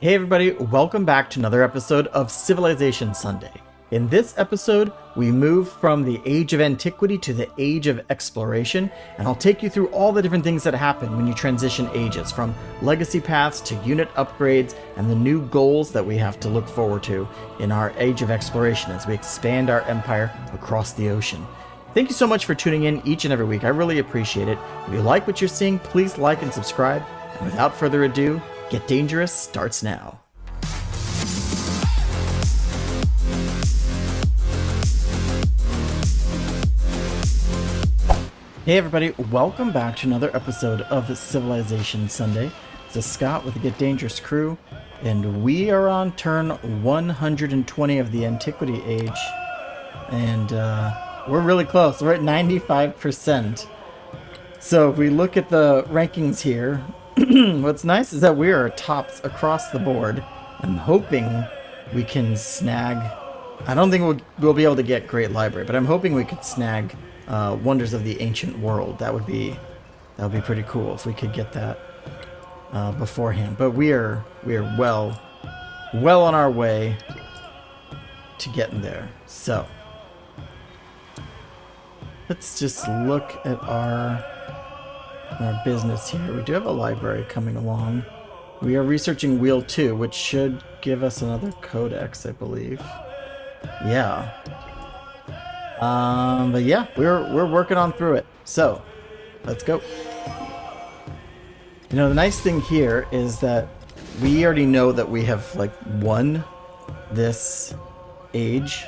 Hey everybody, welcome back to another episode of Civilization Sunday. In this episode, we move from the Age of Antiquity to the Age of Exploration, and I'll take you through all the different things that happen when you transition ages, from legacy paths to unit upgrades and the new goals that we have to look forward to in our Age of Exploration as we expand our empire across the ocean. Thank you so much for tuning in each and every week. I really appreciate it. If you like what you're seeing, please like and subscribe. And without further ado, Get Dangerous starts now. Hey everybody, welcome back to another episode of Civilization Sunday. This is Scott with the Get Dangerous crew, and we are on turn 120 of the Antiquity Age, and we're really close. We're at 95%. So if we look at the rankings here, what's nice is that we are tops across the board. I'm hoping we can snag... I don't think we'll be able to get Great Library, but I'm hoping we could snag Wonders of the Ancient World. That would be pretty cool if we could get that beforehand. But we are well on our way to getting there. So let's just look at our business here. We do have a library coming along. We are researching Wheel 2, which should give us another codex, I believe. Yeah. But yeah, we're working on through it. So, let's go. You know, the nice thing here is that we already know that we have, like, won this age.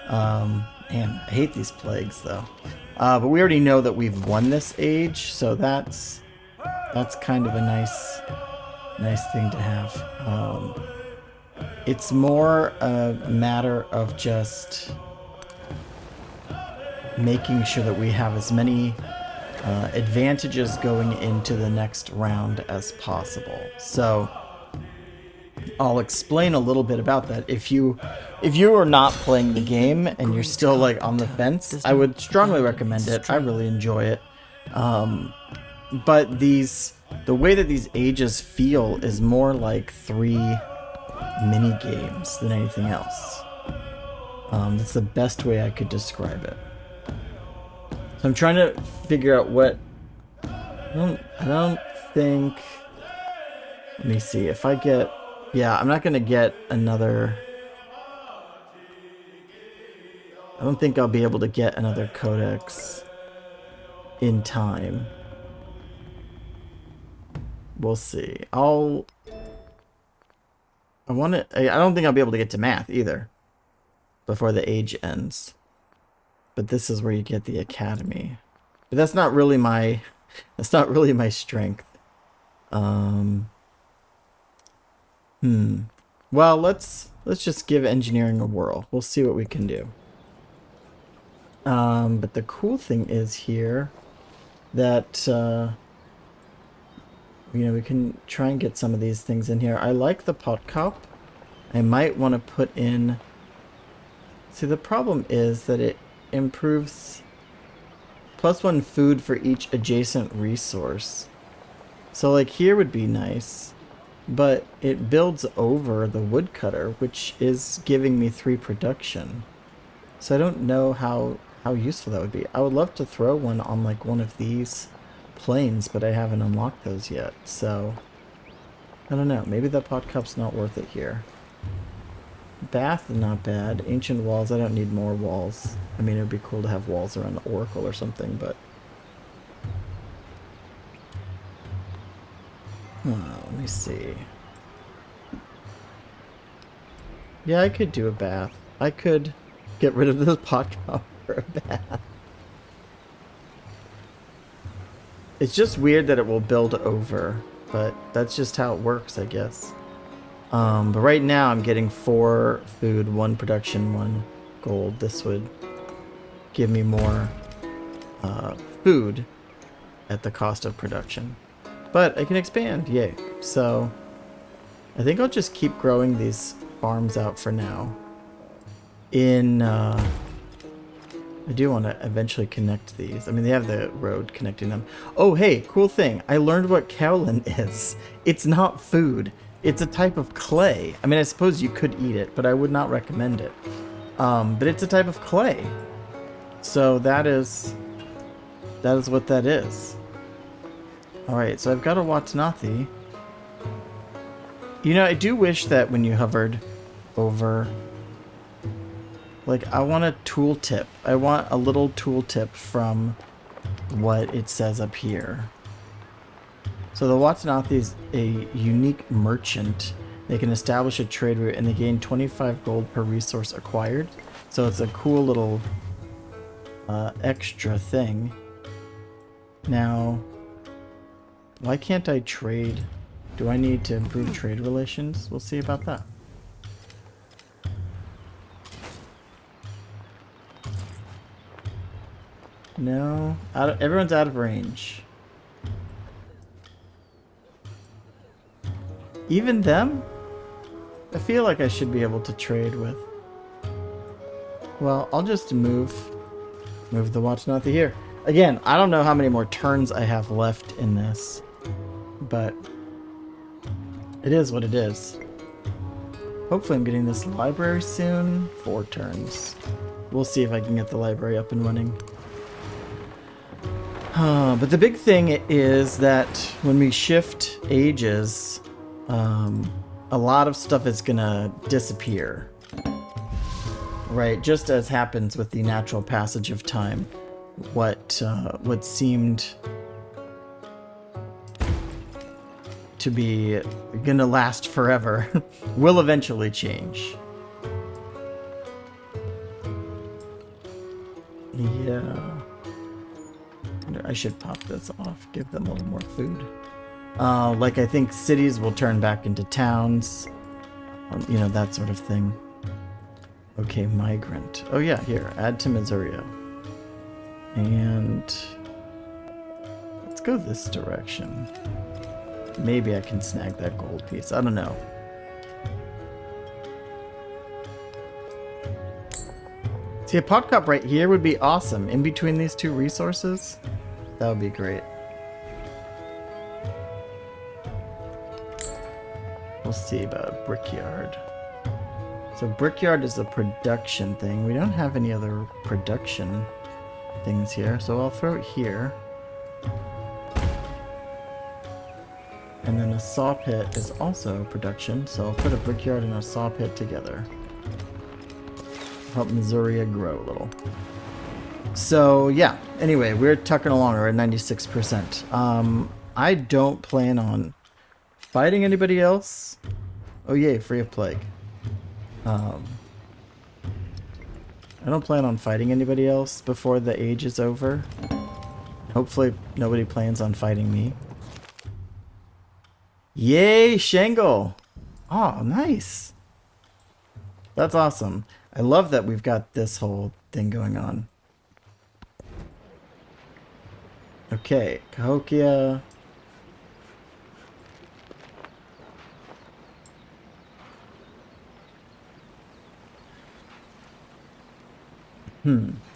Man, I hate these plagues, though. But we already know that we've won this age, so that's kind of a nice thing to have. It's more a matter of just making sure that we have as many advantages going into the next round as possible. So I'll explain a little bit about that. If you are not playing the game and you're still like on the fence, I would strongly recommend it. I really enjoy it. But the way that these ages feel is more like 3 mini games than anything else. That's the best way I could describe it. So I'm trying to figure out what... I don't think... Let me see. If I get... Yeah, I'm not going to get another... I don't think I'll be able to get another codex in time. We'll see. I don't think I'll be able to get to math either before the age ends. But this is where you get the academy. But that's not really my strength. Well, let's just give engineering a whirl. We'll see what we can do. But the cool thing is here that we can try and get some of these things in here. I like the pot cup. I might want to put in... See, the problem is that it improves +1 food for each adjacent resource. So like here would be nice, but it builds over the woodcutter, which is giving me 3 production. So I don't know how useful that would be. I would love to throw one on like one of these planes, but I haven't unlocked those yet, so I don't know. Maybe the pot cup's not worth it here. Bath, not bad. Ancient walls, I don't need more walls. I mean, it would be cool to have walls around the Oracle or something, but... let me see. Yeah, I could do a bath. I could get rid of the pot cup for a bath. It's just weird that it will build over, but that's just how it works, I guess. But right now I'm getting 4 food, 1 production, 1 gold. This would give me more food at the cost of production. But I can expand, yay. So I think I'll just keep growing these farms out for now. I do want to eventually connect these. I mean, they have the road connecting them. Oh, hey, cool thing. I learned what kaolin is. It's not food. It's a type of clay. I mean, I suppose you could eat it, but I would not recommend it. But it's a type of clay. So that is what that is. Alright, so I've got a Watanabe. You know, I do wish that when you hovered over... Like, I want a tooltip. I want a little tooltip from what it says up here. So the Watanabe is a unique merchant. They can establish a trade route and they gain 25 gold per resource acquired. So it's a cool little extra thing. Now, why can't I trade? Do I need to improve trade relations? We'll see about that. No, everyone's out of range. Even them? I feel like I should be able to trade with. Well, I'll just move the Watanabe here. Again, I don't know how many more turns I have left in this, but it is what it is. Hopefully I'm getting this library soon. 4 turns. We'll see if I can get the library up and running. But the big thing is that when we shift ages, a lot of stuff is gonna disappear. Right, just as happens with the natural passage of time. What seemed to be gonna last forever will eventually change. Yeah. I should pop this off, give them a little more food. Like I think cities will turn back into towns, you know, that sort of thing. Okay, migrant. Oh yeah, here, add to Missouri. And let's go this direction. Maybe I can snag that gold piece. I don't know. See, a pot cup right here would be awesome. In between these two resources, that would be great. We'll see about a brickyard. So brickyard is a production thing. We don't have any other production things here, so I'll throw it here. And then a saw pit is also production, so I'll put a brickyard and a saw pit together. Help Missouri grow a little. So yeah, anyway, we're tucking along. We're at 96%. I don't plan on fighting anybody else. Oh yay, free of plague. I don't plan on fighting anybody else before the age is over. Hopefully nobody plans on fighting me. Yay, Shangle! Oh, nice. That's awesome. I love that we've got this whole thing going on. Okay, Cahokia.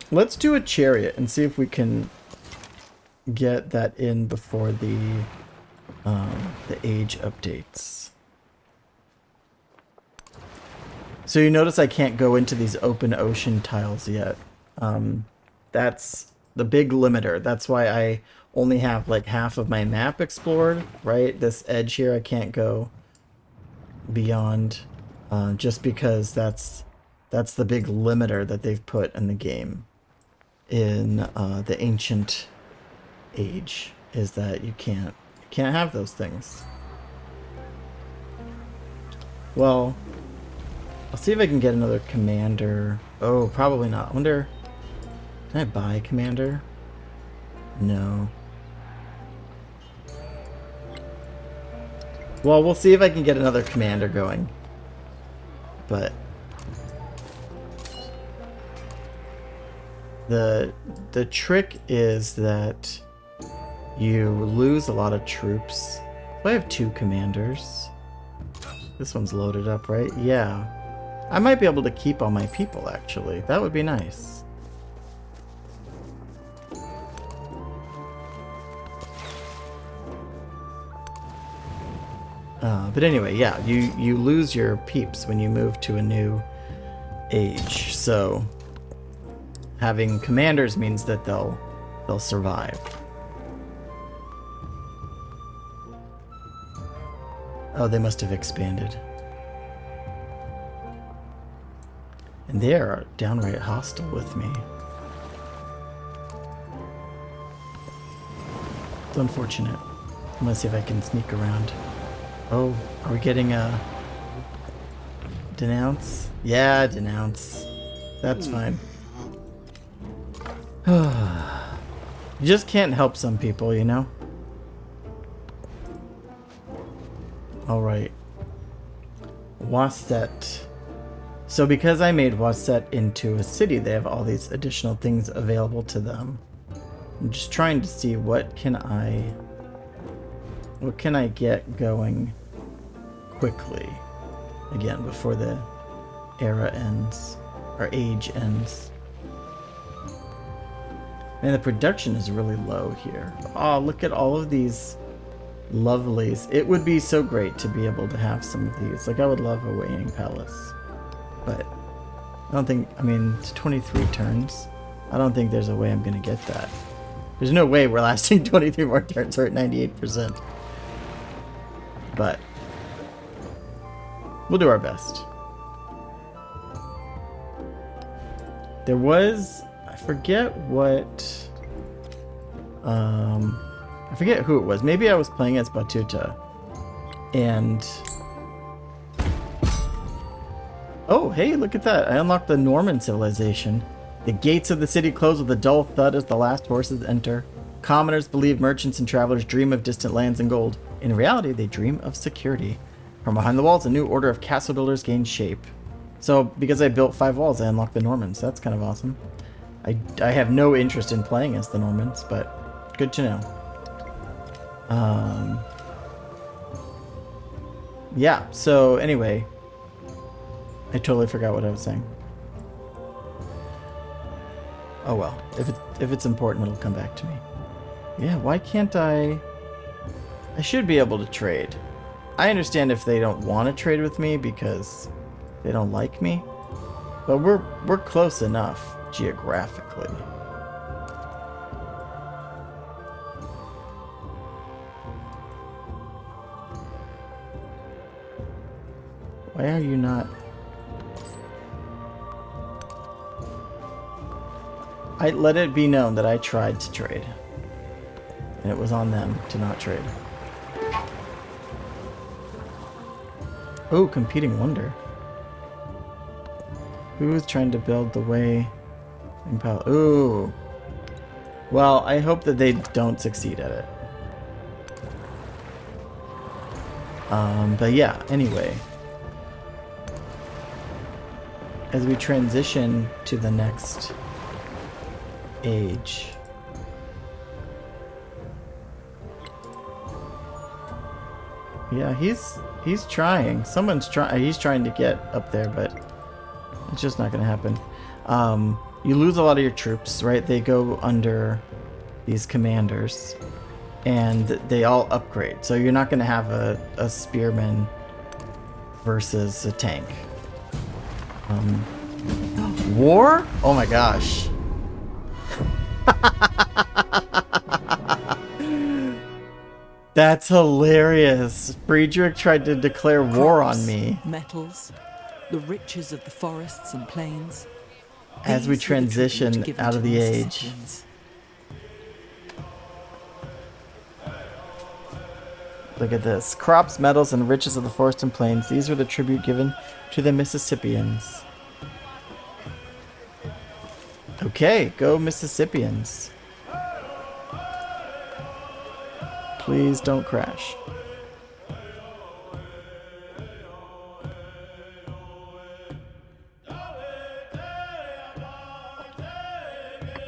Let's do a chariot and see if we can get that in before the age updates. So you notice I can't go into these open ocean tiles yet. That's the big limiter. That's why I only have like half of my map explored, right? This edge here I can't go beyond, just because that's the big limiter that they've put in the game in the ancient age, is that you can't have those things. Well, I'll see if I can get another commander. Oh, probably not. I wonder, can I buy a commander? No. Well, we'll see if I can get another commander going. But the trick is that you lose a lot of troops. So I have 2 commanders. This one's loaded up, right? Yeah. I might be able to keep all my people, actually. That would be nice. But anyway, yeah, you lose your peeps when you move to a new age. So having commanders means that they'll survive. Oh, they must have expanded. And they are downright hostile with me. It's unfortunate. I'm gonna see if I can sneak around. Oh, are we getting a denounce? Yeah, denounce. That's fine. You just can't help some people, you know? Alright. Wasset. So because I made Wasset into a city, they have all these additional things available to them. I'm just trying to see what can I get going quickly again before the era ends or age ends. Man, the production is really low here. Oh, look at all of these lovelies. It would be so great to be able to have some of these. Like, I would love a Weighing Palace, but I don't think, I mean, it's 23 turns. I don't think there's a way I'm gonna get that. There's no way we're lasting 23 more turns. We're at 98%. But we'll do our best. There was, I forget what, I forget who it was. Maybe I was playing as Batuta, and oh, hey, look at that! I unlocked the Norman civilization. The gates of the city close with a dull thud as the last horses enter. Commoners believe merchants and travelers dream of distant lands and gold. In reality, they dream of security. From behind the walls, a new order of castle builders gains shape. So, because I built 5 walls, I unlocked the Normans. That's kind of awesome. I have no interest in playing as the Normans, but good to know. Yeah, so anyway, I totally forgot what I was saying. Oh well, if it's important, it'll come back to me. Yeah, why can't I should be able to trade. I understand if they don't want to trade with me because they don't like me, but we're close enough geographically. Why are you not? I let it be known that I tried to trade, and it was on them to not trade. Oh, competing wonder. Who's trying to build the way? Ooh. Well, I hope that they don't succeed at it. But yeah, anyway. As we transition to the next age. Yeah, he's trying. Someone's trying. He's trying to get up there, but it's just not going to happen. You lose a lot of your troops, right? They go under these commanders, and they all upgrade. So you're not going to have a spearman versus a tank. War? Oh my gosh. That's hilarious. Friedrich tried to declare war on me. Metals, the riches of the forests and plains. As we transition out of the age. Look at this. Crops, metals, and riches of the forest and plains. These were the tribute given to the Mississippians. Okay, go Mississippians. Please don't crash.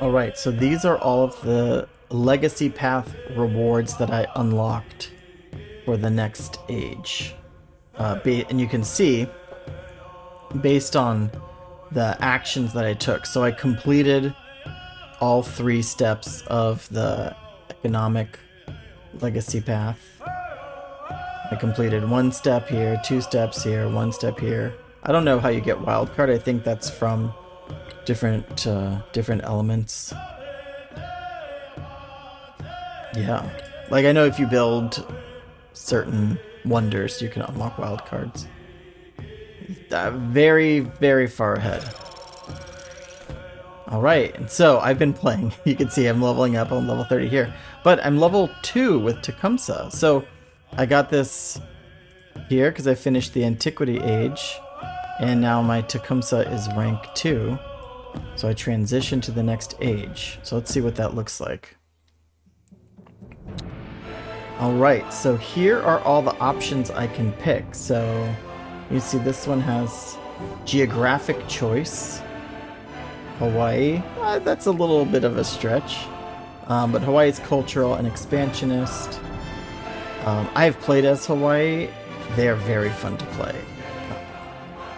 Alright, so these are all of the legacy path rewards that I unlocked for the next age. And you can see, based on the actions that I took. So I completed all 3 steps of the economic legacy path. I completed one step here, two steps here, one step here. I don't know how you get wildcard. I think that's from different elements. Yeah. Like, I know if you build certain wonders, you can unlock wildcards. Very, very far ahead. Alright, and so I've been playing. You can see I'm leveling up on level 30 here. But I'm level 2 with Tecumseh. So I got this here because I finished the Antiquity Age. And now my Tecumseh is rank 2. So I transition to the next age. So let's see what that looks like. Alright, so here are all the options I can pick. So you see this one has geographic choice. Hawaii, that's a little bit of a stretch. But Hawaii is cultural and expansionist. I've played as Hawaii. They are very fun to play.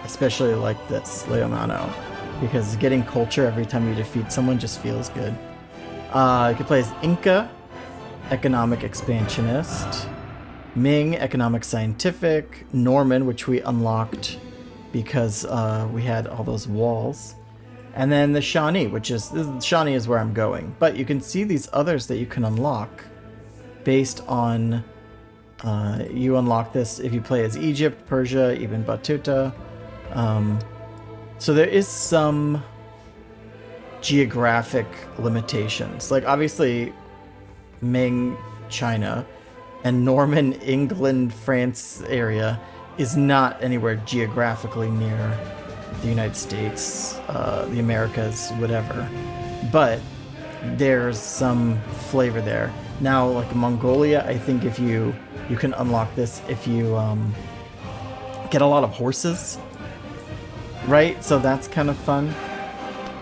Especially like this, Leonano. Because getting culture every time you defeat someone just feels good. You can play as Inca, economic expansionist. Ming, economic scientific. Norman, which we unlocked because we had all those walls. And then the Shawnee, which is... Shawnee is where I'm going. But you can see these others that you can unlock based on... you unlock this if you play as Egypt, Persia, even Batuta. So there is some geographic limitations. Like, obviously, Ming, China, and Norman, England, France area is not anywhere geographically near the United States, the Americas, whatever. But there's some flavor there. Now, like Mongolia, I think if you can unlock this if you get a lot of horses, right? So that's kind of fun.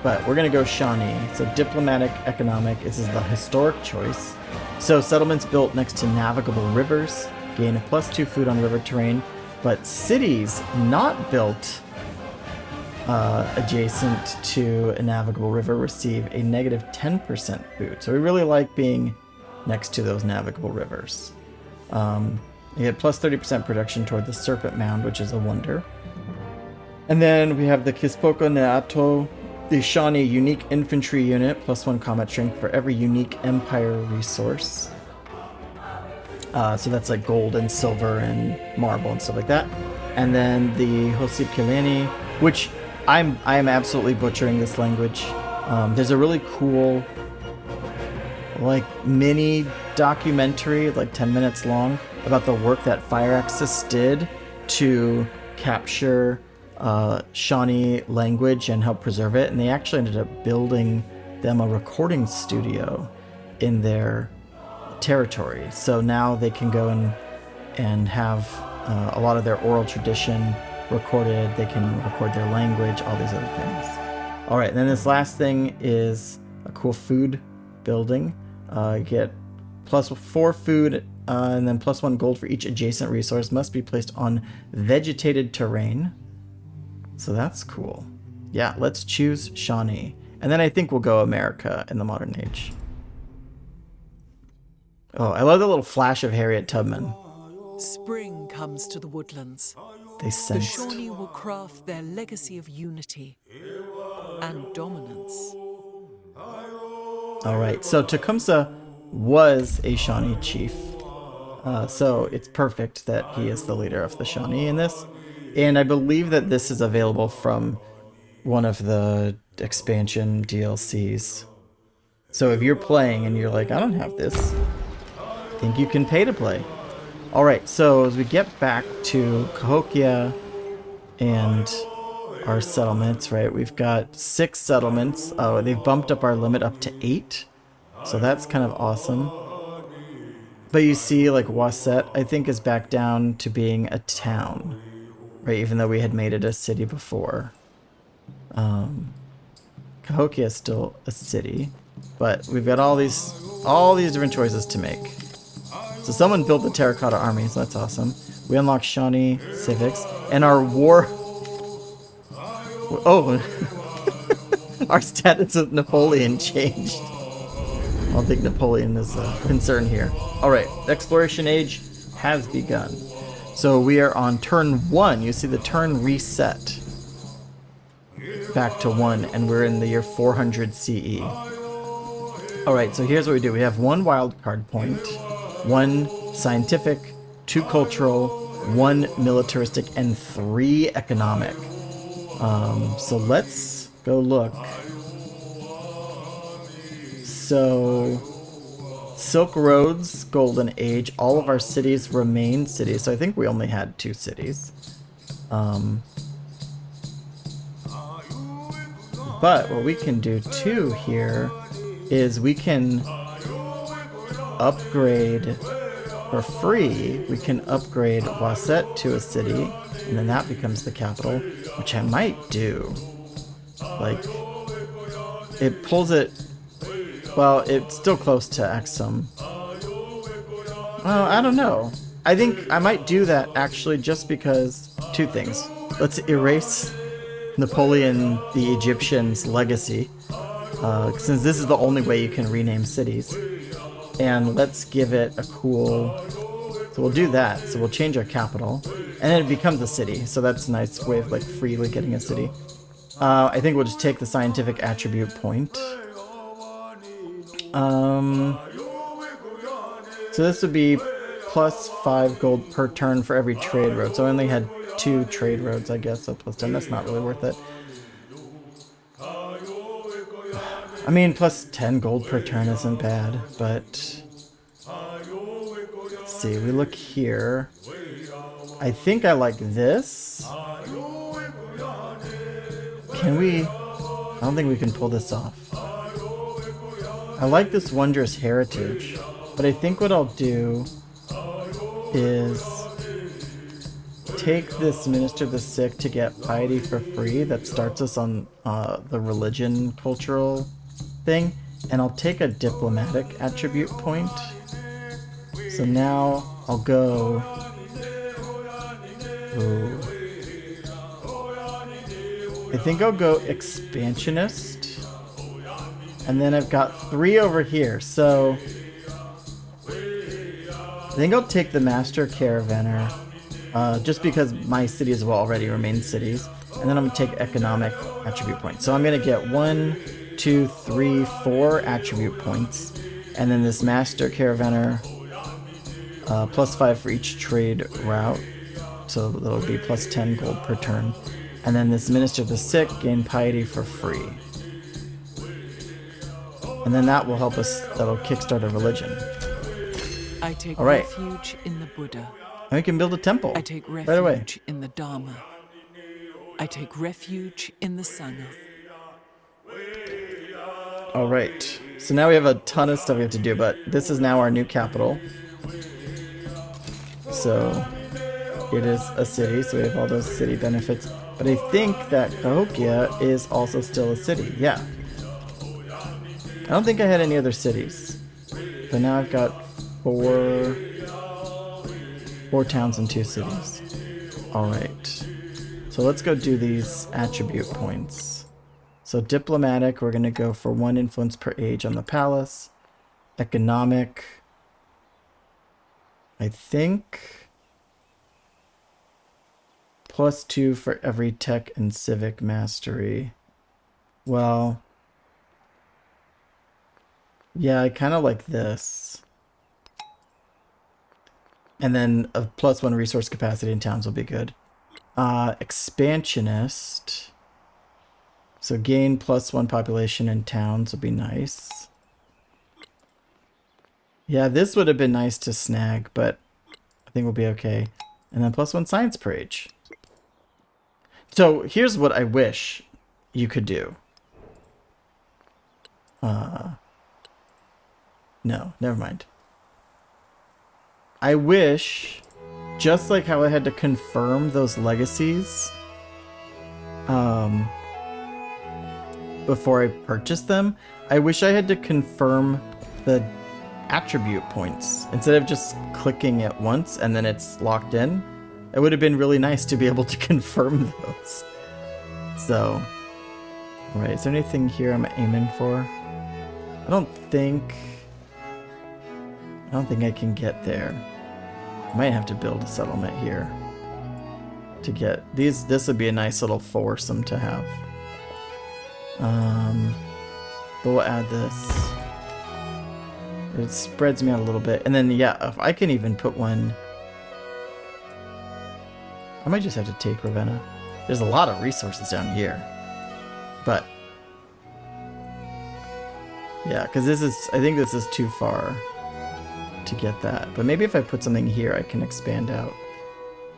But we're gonna go Shawnee. So diplomatic, economic. This is the historic choice. So settlements built next to navigable rivers gain a +2 food on river terrain, but cities not built adjacent to a navigable river receive a -10% food. So we really like being next to those navigable rivers. You get +30% production toward the Serpent Mound, which is a wonder. And then we have the Kispoko Neato, the Shawnee unique infantry unit, +1 combat strength for every unique empire resource. So that's like gold and silver and marble and stuff like that. And then the Hosipileni, which I am absolutely butchering this language. There's a really cool like mini documentary, like 10 minutes long, about the work that Firaxis did to capture Shawnee language and help preserve it. And they actually ended up building them a recording studio in their territory. So now they can go and have a lot of their oral tradition recorded. They can record their language, all these other things. All right, and then this last thing is a cool food building. Get +4 food and then +1 gold for each adjacent resource. Must be placed on vegetated terrain. So that's cool. Yeah, let's choose Shawnee. And then I think we'll go America in the modern age. Oh, I love the little flash of Harriet Tubman. Spring comes to the woodlands. They The sensed. Shawnee will craft their legacy of unity and dominance. All right, so Tecumseh was a Shawnee chief. So it's perfect that he is the leader of the Shawnee in this. And I believe that this is available from one of the expansion DLCs. So if you're playing and you're like, I don't have this, I think you can pay to play. All right, so as we get back to Cahokia and our settlements, right? We've got 6 settlements. Oh, they've bumped up our limit up to 8. So that's kind of awesome. But you see, like, Wasset, I think, is back down to being a town, right? Even though we had made it a city before. Cahokia is still a city, but we've got all these different choices to make. So someone built the terracotta army, so that's awesome. We unlocked Shawnee civics, and our war. Oh, our status with Napoleon changed. I don't think Napoleon is a concern here. All right, exploration age has begun. So we are on turn 1. You see the turn reset back to 1, and we're in the year 400 CE. Alright, so here's what we do. We have 1 wildcard point, 1 scientific, 2 cultural, 1 militaristic, and 3 economic. So let's go look. So, Silk Road's Golden Age, all of our cities remain cities. So I think we only had 2 cities. But what we can do too here is we can upgrade for free. We can upgrade Wasset to a city, and then that becomes the capital, which I might do. Like, it pulls it. Well, it's still close to Exum. Well, I don't know. I think I might do that actually just because 2 things. Let's erase Napoleon the Egyptian's legacy, since this is the only way you can rename cities. And let's give it a cool... So we'll do that. So we'll change our capital. And then it becomes a city. So that's a nice way of like freely getting a city. I think we'll just take the scientific attribute point. So this would be plus 5 gold per turn for every trade road. So I only had 2 trade roads, I guess. So plus 10, that's not really worth it. I mean, plus 10 gold per turn isn't bad, but... Let's see, we look here. I think I like this. Can we... I don't think we can pull this off. I like this wondrous heritage, but I think what I'll do is take this Minister of the Sick to get piety for free. That starts us on the religion cultural thing, and I'll take a diplomatic attribute point. So now I'll go... Ooh. I think I'll go expansionist. And then I've got 3 over here, so I think I'll take the Master Caravaner, just because my cities will already remain cities. And then I'm going to take economic attribute points. So I'm going to get 1, 2, 3, 4 attribute points. And then this Master Caravaner, plus 5 for each trade route. So that'll be plus 10 gold per turn. And then this Minister of the Sick, gain piety for free. And then that will help us, that'll kickstart a religion. I take All right. refuge in the Buddha. And we can build a temple I take right away. refuge in the Dharma. I take refuge in the Sangha. All right. So now we have a ton of stuff we have to do, but this is now our new capital. So it is a city, so we have all those city benefits. But I think that Cahokia is also still a city. Yeah. I don't think I had any other cities. But now I've got 4 towns and 2 cities. Alright. So let's go do these attribute points. So diplomatic, we're going to go for 1 influence per age on the palace. Economic, I think plus 2 for every tech and civic mastery. Well... yeah, I kind of like this. And then a plus 1 resource capacity in towns will be good. Expansionist. So gain plus 1 population in towns would be nice. Yeah, this would have been nice to snag, but I think we'll be okay. And then plus 1 science per age. So here's what I wish you could do. No, never mind. I wish, just like how I had to confirm those legacies before I purchased them, I wish I had to confirm the attribute points instead of just clicking it once and then it's locked in. It would have been really nice to be able to confirm those. So, alright, is there anything here I'm aiming for? I don't think I can get there. Might have to build a settlement here to get these. This would be a nice little foursome to have. But we'll add this. It spreads me out a little bit. And then, yeah, if I can even put one... I might just have to take Ravenna. There's a lot of resources down here. But... yeah, because this is... I think this is too far to get that. But maybe if I put something here, I can expand out.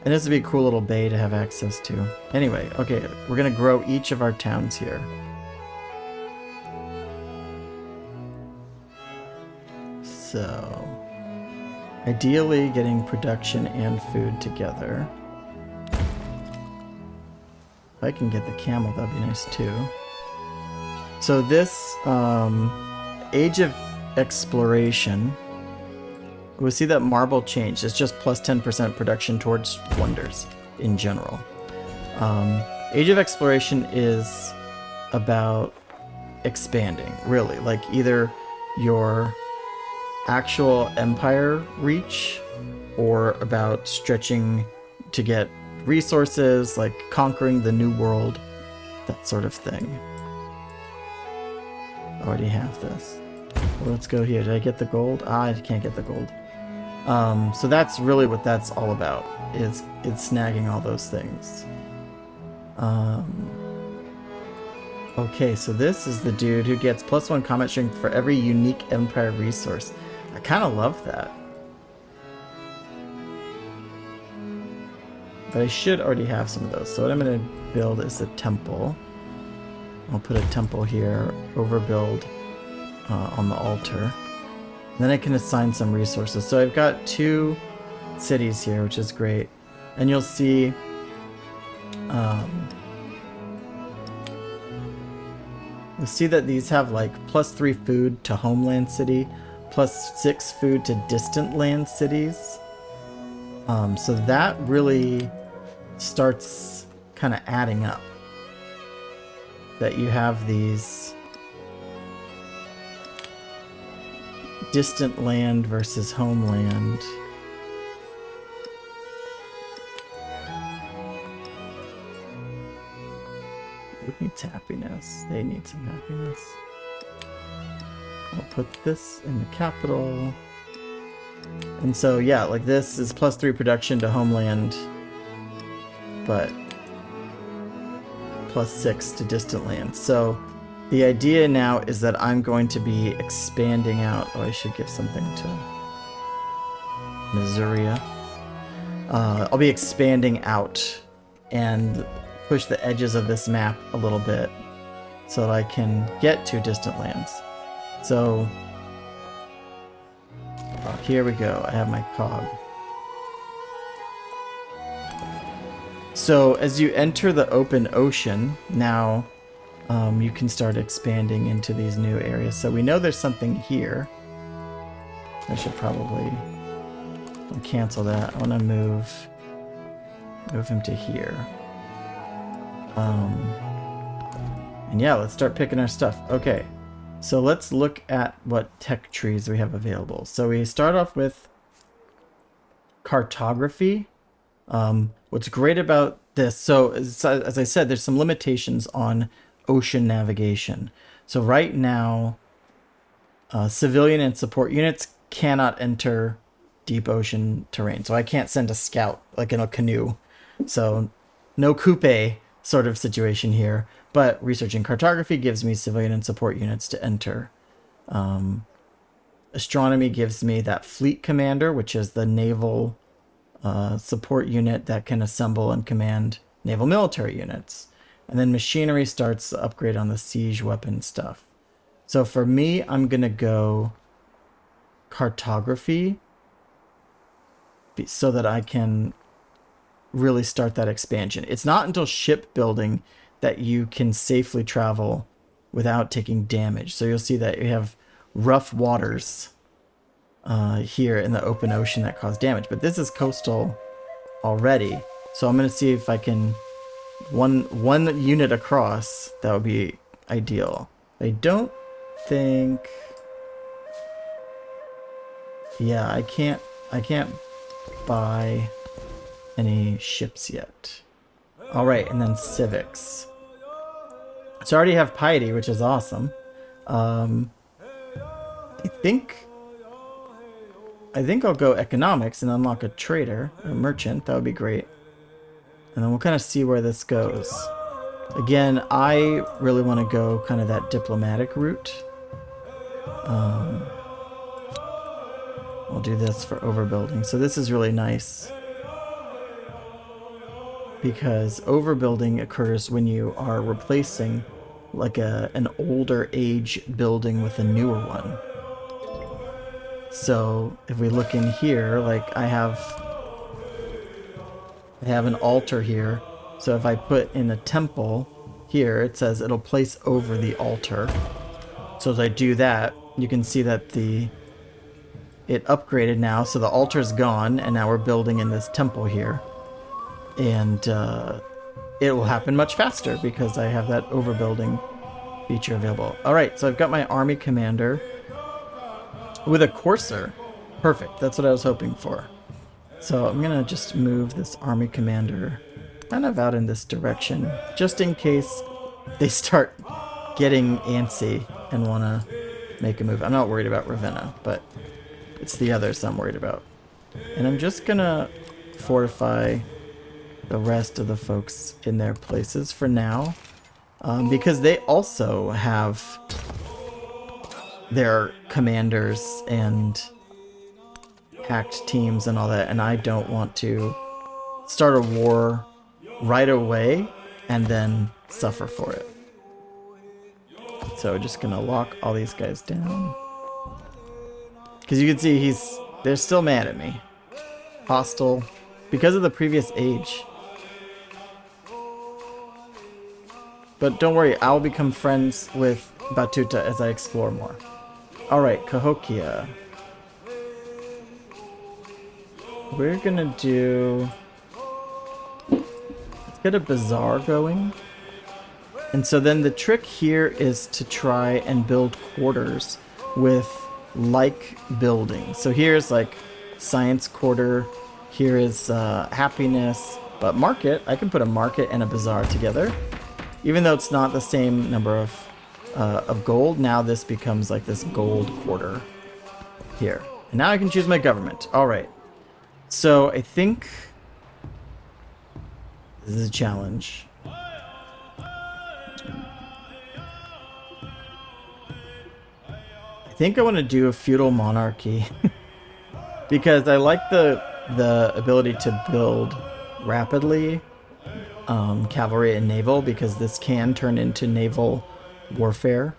And this would be a cool little bay to have access to. Anyway, okay, we're going to grow each of our towns here. So, ideally getting production and food together. If I can get the camel, that'd be nice too. So this Age of Exploration, we'll see that marble changed. It's just plus 10% production towards wonders in general. Age of Exploration is about expanding, really. Like either your actual empire reach or about stretching to get resources, like conquering the new world, that sort of thing. Already have this. Well, let's go here. Did I get the gold? I can't get the gold. So that's really what that's all about, is it's snagging all those things. Okay, so this is the dude who gets +1 combat strength for every unique empire resource. I kind of love that. But I should already have some of those. So what I'm going to build is a temple. I'll put a temple here, overbuild on the altar. And then I can assign some resources. So I've got 2 cities here, which is great. And you'll see that these have like +3 food to homeland city, +6 food to distant land cities. So that really starts kind of adding up. That you have these distant land versus homeland. Who needs happiness? They need some happiness. I'll put this in the capital. And so, yeah, like this is +3 production to homeland, but +6 to distant land. So the idea now is that I'm going to be expanding out. Oh, I should give something to Missouri. I'll be expanding out and push the edges of this map a little bit so that I can get to distant lands. So here we go. I have my cog. So as you enter the open ocean, now you can start expanding into these new areas. So we know there's something here. I should probably cancel that. I want to move him to here. And yeah, let's start picking our stuff. Okay, so let's look at what tech trees we have available. So we start off with cartography. What's great about this, so as I said, there's some limitations on ocean navigation. So right now, civilian and support units cannot enter deep ocean terrain. So I can't send a scout like in a canoe. So no coupe sort of situation here. But researching cartography gives me civilian and support units to enter. Astronomy gives me that fleet commander, which is the naval support unit that can assemble and command naval military units. And then machinery starts the upgrade on the siege weapon stuff. So for me, I'm going to go cartography so that I can really start that expansion. It's not until shipbuilding that you can safely travel without taking damage. So you'll see that you have rough waters here in the open ocean that cause damage. But this is coastal already. So I'm going to see if I can one unit across. That would be ideal. I don't think... Yeah, I can't buy any ships yet. Alright, and then civics. So I already have piety, which is awesome. I think I'll go economics and unlock a trader or a merchant. That would be great. And then we'll kind of see where this goes. Again, I really want to go kind of that diplomatic route. We'll do this for overbuilding. So this is really nice, because overbuilding occurs when you are replacing like an older age building with a newer one. So if we look in here, like I have an altar here. So if I put in a temple here, it says it'll place over the altar. So as I do that, you can see that it upgraded now. So the altar's gone, and now we're building in this temple here. And it will happen much faster because I have that overbuilding feature available. All right, so I've got my army commander with a courser. Perfect, that's what I was hoping for. So I'm gonna just move this army commander kind of out in this direction, just in case they start getting antsy and want to make a move. I'm not worried about Ravenna, but it's the others I'm worried about. And I'm just gonna fortify the rest of the folks in their places for now, because they also have their commanders and hacked teams and all that, and I don't want to start a war right away and then suffer for it. So we're just gonna lock all these guys down, because you can see they're still mad at me, hostile because of the previous age. But don't worry, I'll become friends with Batuta as I explore more. Alright, Cahokia. We're gonna do... let's get a bazaar going. And so then the trick here is to try and build quarters with like buildings. So here's like science quarter, here is happiness, but market, I can put a market and a bazaar together. Even though it's not the same number of gold, now this becomes like this gold quarter here. And now I can choose my government. All right. So I think this is a challenge. I think I want to do a feudal monarchy because I like the ability to build rapidly. Cavalry and naval, because this can turn into naval warfare.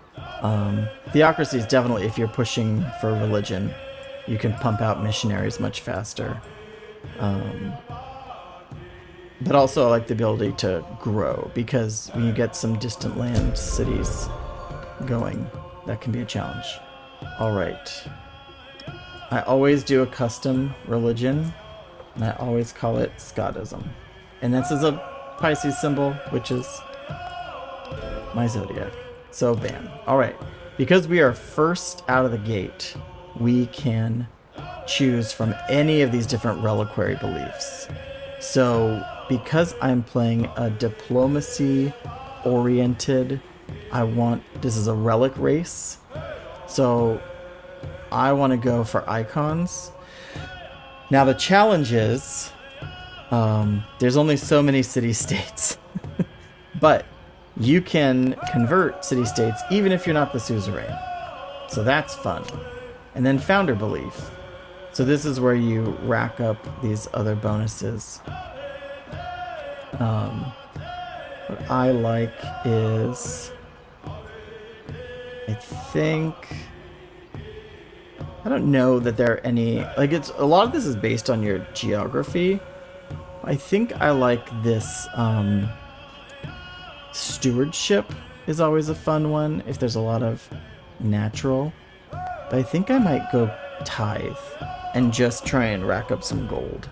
Theocracy is definitely, if you're pushing for religion, you can pump out missionaries much faster. But also I like the ability to grow, because when you get some distant land cities going, that can be a challenge. Alright. I always do a custom religion, and I always call it Scottism. And this is a Pisces symbol, which is my zodiac. So bam. Alright. Because we are first out of the gate, we can choose from any of these different reliquary beliefs. So because I'm playing a diplomacy oriented, this is a relic race. So I want to go for icons. Now the challenge is there's only so many city-states, but you can convert city-states even if you're not the suzerain. So that's fun. And then founder belief. So this is where you rack up these other bonuses. What I like is, I don't know that there are any, like, it's a lot of this is based on your geography. I think I like this stewardship is always a fun one if there's a lot of natural. But I think I might go tithe and just try and rack up some gold.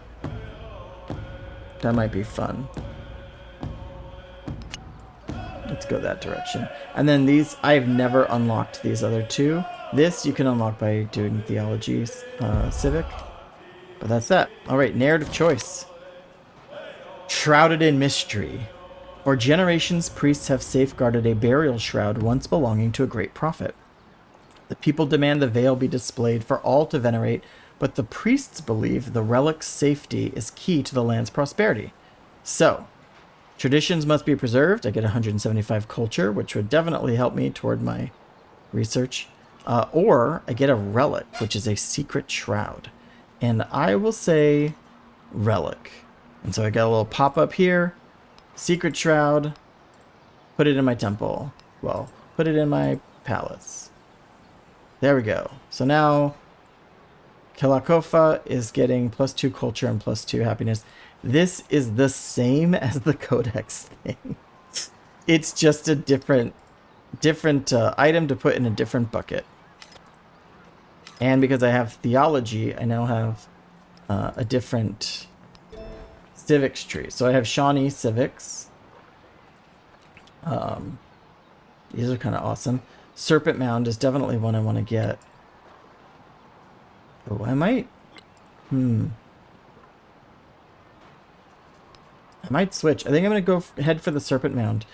That might be fun. Let's go that direction. And then these, I've never unlocked these other two. This you can unlock by doing theology civic. But that's that. All right, narrative choice. Shrouded in mystery. For generations, priests have safeguarded a burial shroud once belonging to a great prophet. The people demand the veil be displayed for all to venerate, but the priests believe the relic's safety is key to the land's prosperity. So, traditions must be preserved. I get 175 culture, which would definitely help me toward my research. Or I get a relic, which is a secret shroud. And I will say relic. And so I got a little pop-up here. Secret shroud. Put it in my temple. Well, put it in my palace. There we go. So now Kilakofa is getting +2 culture and +2 happiness. This is the same as the codex thing. It's just a different item to put in a different bucket. And because I have theology, I now have a different civics tree. So I have Shawnee civics. These are kind of awesome. Serpent Mound is definitely one I want to get. Oh, I might. I might switch. I think I'm going to go head for the Serpent Mound.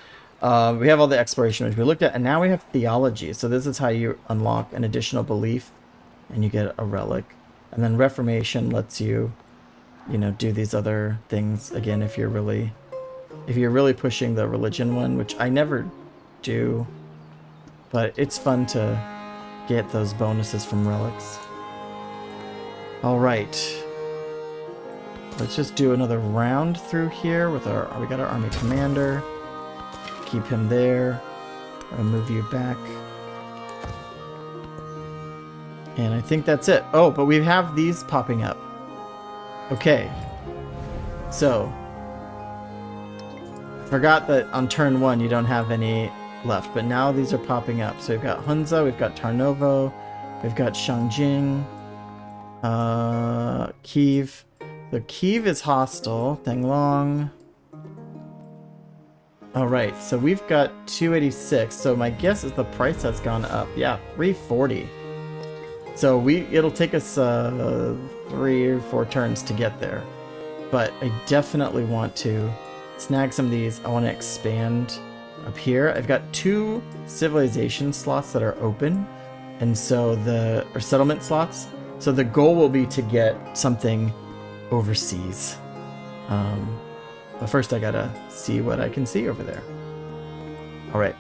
We have all the exploration, which we looked at, and now we have theology. So this is how you unlock an additional belief, and you get a relic. And then Reformation lets you, do these other things again if you're really pushing the religion one, which I never do. But it's fun to get those bonuses from relics. All right. Let's just do another round through here with we got our army commander. Keep him there. I'll move you back. And I think that's it. Oh, but we have these popping up. Okay. So, I forgot that on turn 1 you don't have any left, but now these are popping up. So we've got Hunza, we've got Tarnovo, we've got Shangjing, Kiev. The Kiev is hostile. Danglong. Alright, so we've got 286. So my guess is the price has gone up. Yeah, 340. So it'll take us 3 or 4 turns to get there. But I definitely want to snag some of these. I want to expand up here. I've got 2 civilization slots that are open, and so or settlement slots. So the goal will be to get something overseas. But first I gotta see what I can see over there. All right.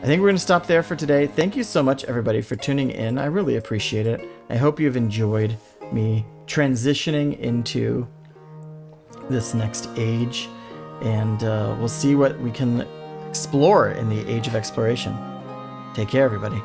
I think we're going to stop there for today. Thank you so much, everybody, for tuning in. I really appreciate it. I hope you've enjoyed me transitioning into this next age, and we'll see what we can explore in the Age of Exploration. Take care, everybody.